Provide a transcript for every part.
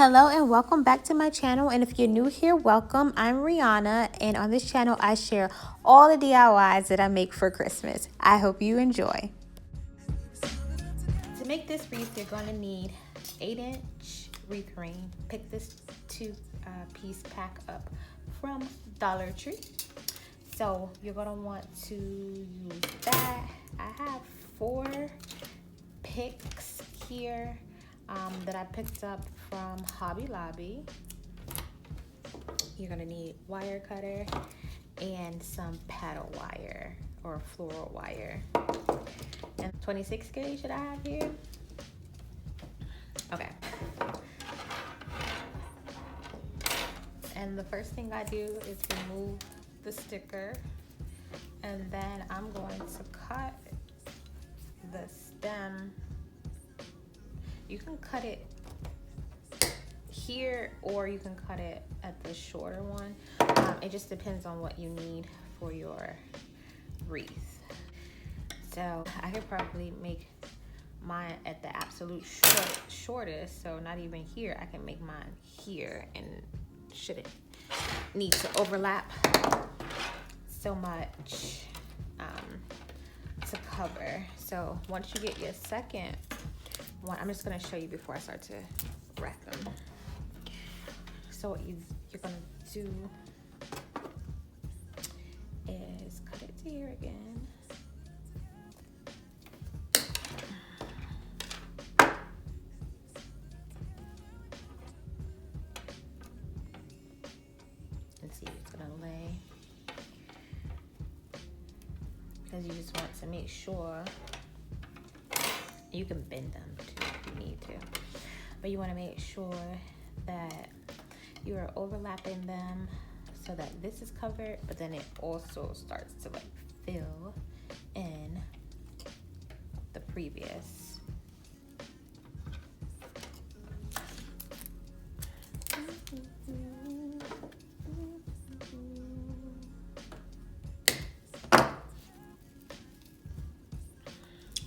Hello and welcome back to my channel, and if you're new here, welcome. I'm Rihanna, and on this channel I share all the DIYs that I make for Christmas. I hope you enjoy. To make this wreath, you're going to need 8-inch wreath ring. Pick this 2-piece pack up from Dollar Tree. So you're going to want to use that. I have 4 picks here that I picked up from Hobby Lobby. You're gonna need wire cutter and some paddle wire or floral wire. And 26 gauge that I have here. Okay. And the first thing I do is remove the sticker, and then I'm going to cut the stem. You can cut it here or you can cut it at the shorter one. It just depends on what you need for your wreath. So I could probably make mine at the absolute shortest, so not even here. I can make mine here and shouldn't need to overlap so much to cover. So once you get your second one, I'm just gonna show you before I start to wrap them. So what you're gonna do is cut it to here again. And see if it's gonna lay. Because you just want to make sure. You can bend them too if you need to, but you want to make sure that you are overlapping them so that this is covered, but then it also starts to like fill in the previous.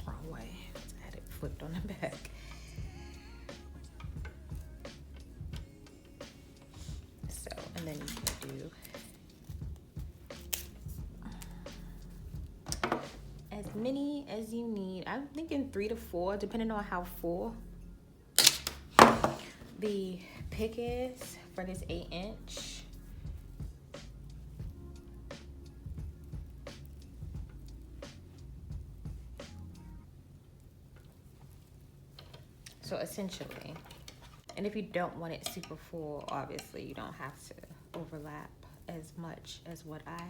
Wrong way. I had it flipped on the back. So, and then you can do as many as you need. I'm thinking 3 to 4, depending on how full the pick is for this 8-inch. So essentially, and if you don't want it super full, obviously you don't have to overlap as much as what I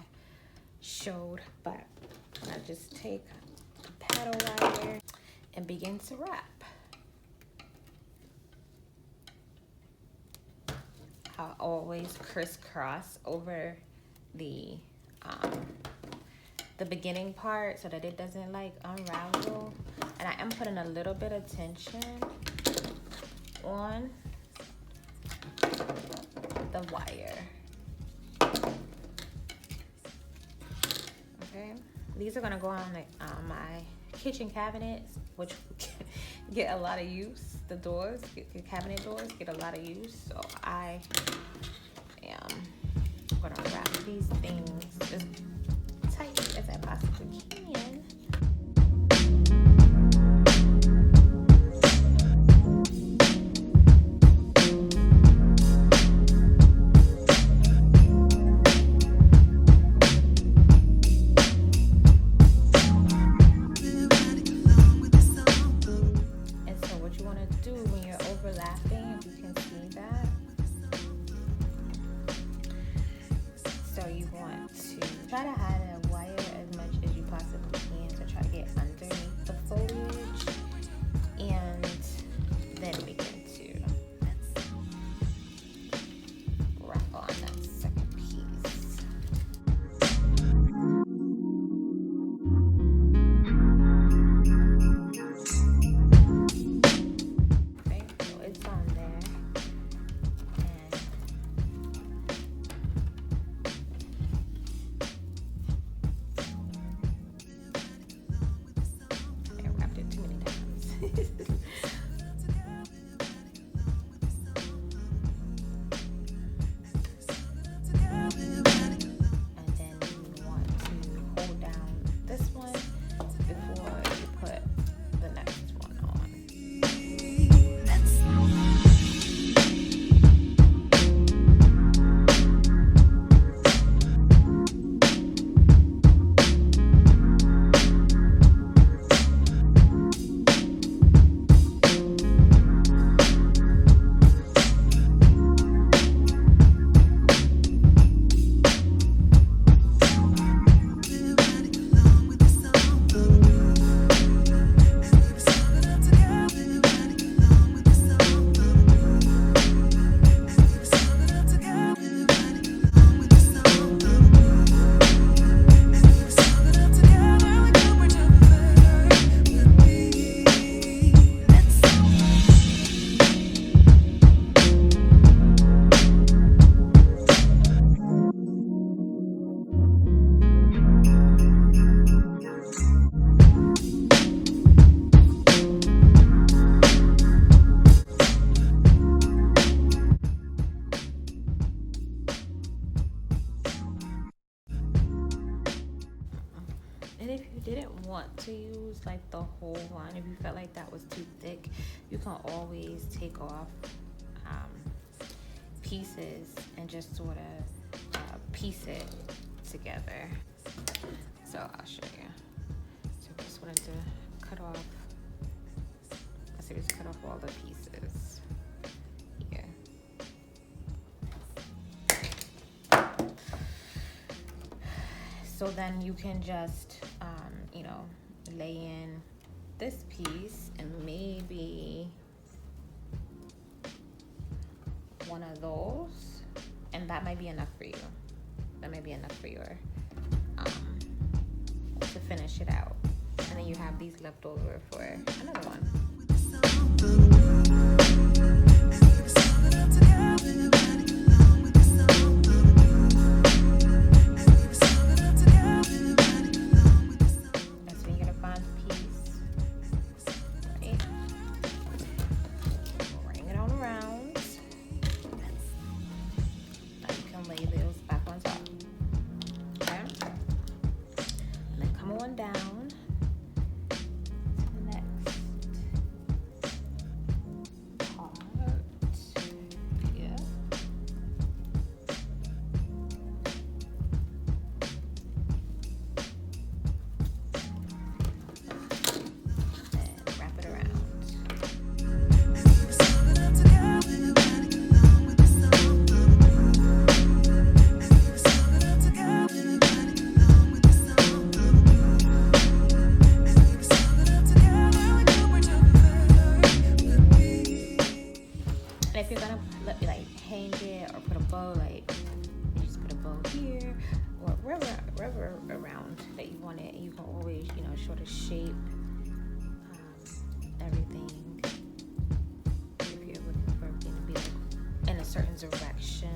showed, but I just take a paddle wire and begin to wrap. I'll always crisscross over the beginning part so that it doesn't like unravel, and I am putting a little bit of tension on the wire. Okay, these are gonna go on my kitchen cabinets, which get a lot of use. The doors, the cabinet doors, get a lot of use. So I am gonna wrap these things as tight as I possibly can. Try to hide a wire as much as you possibly can to try to get underneath the foliage, and then begin to wrap on that second piece. Okay, so it's on there. And the whole one. If you felt like that was too thick, you can always take off pieces and just sort of piece it together. So I'll show you. So I just wanted to cut off, just cut off all the pieces here. So then you can just, you know, lay in this piece and maybe one of those, and that might be enough for you. That might be enough for your, to finish it out. And then you have these left over for another one. Down to the next part here. And wrap it around. If you're gonna like hang it or put a bow, like you just put a bow here or wherever around that you want it. You can always, you know, sort of shape everything if you're looking for everything to be like in a certain direction.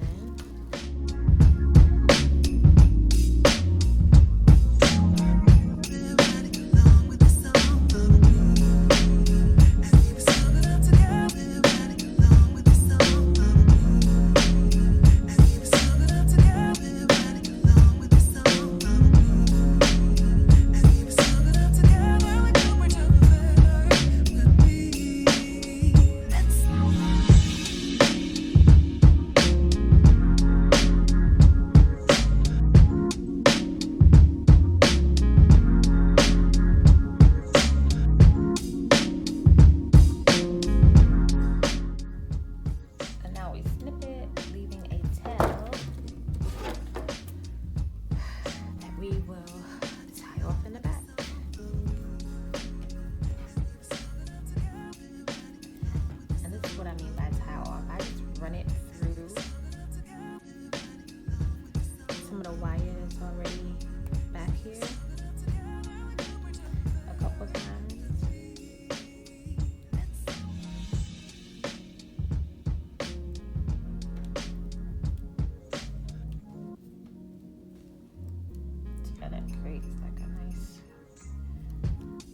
Creates like a nice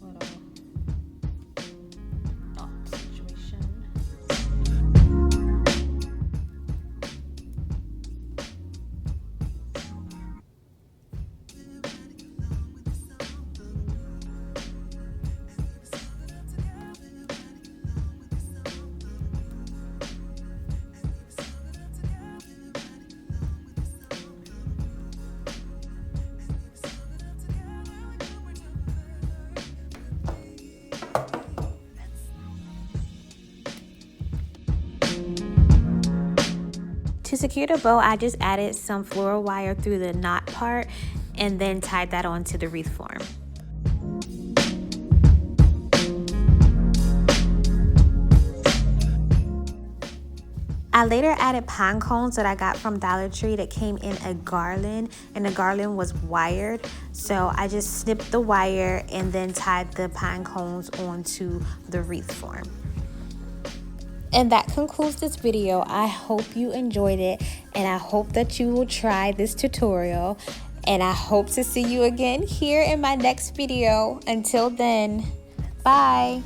little knot situation. To secure the bow, I just added some floral wire through the knot part and then tied that onto the wreath form. I later added pine cones that I got from Dollar Tree that came in a garland, and the garland was wired. So I just snipped the wire and then tied the pine cones onto the wreath form. And that concludes this video. I hope you enjoyed it, and I hope that you will try this tutorial, and I hope to see you again here in my next video. Until then, bye.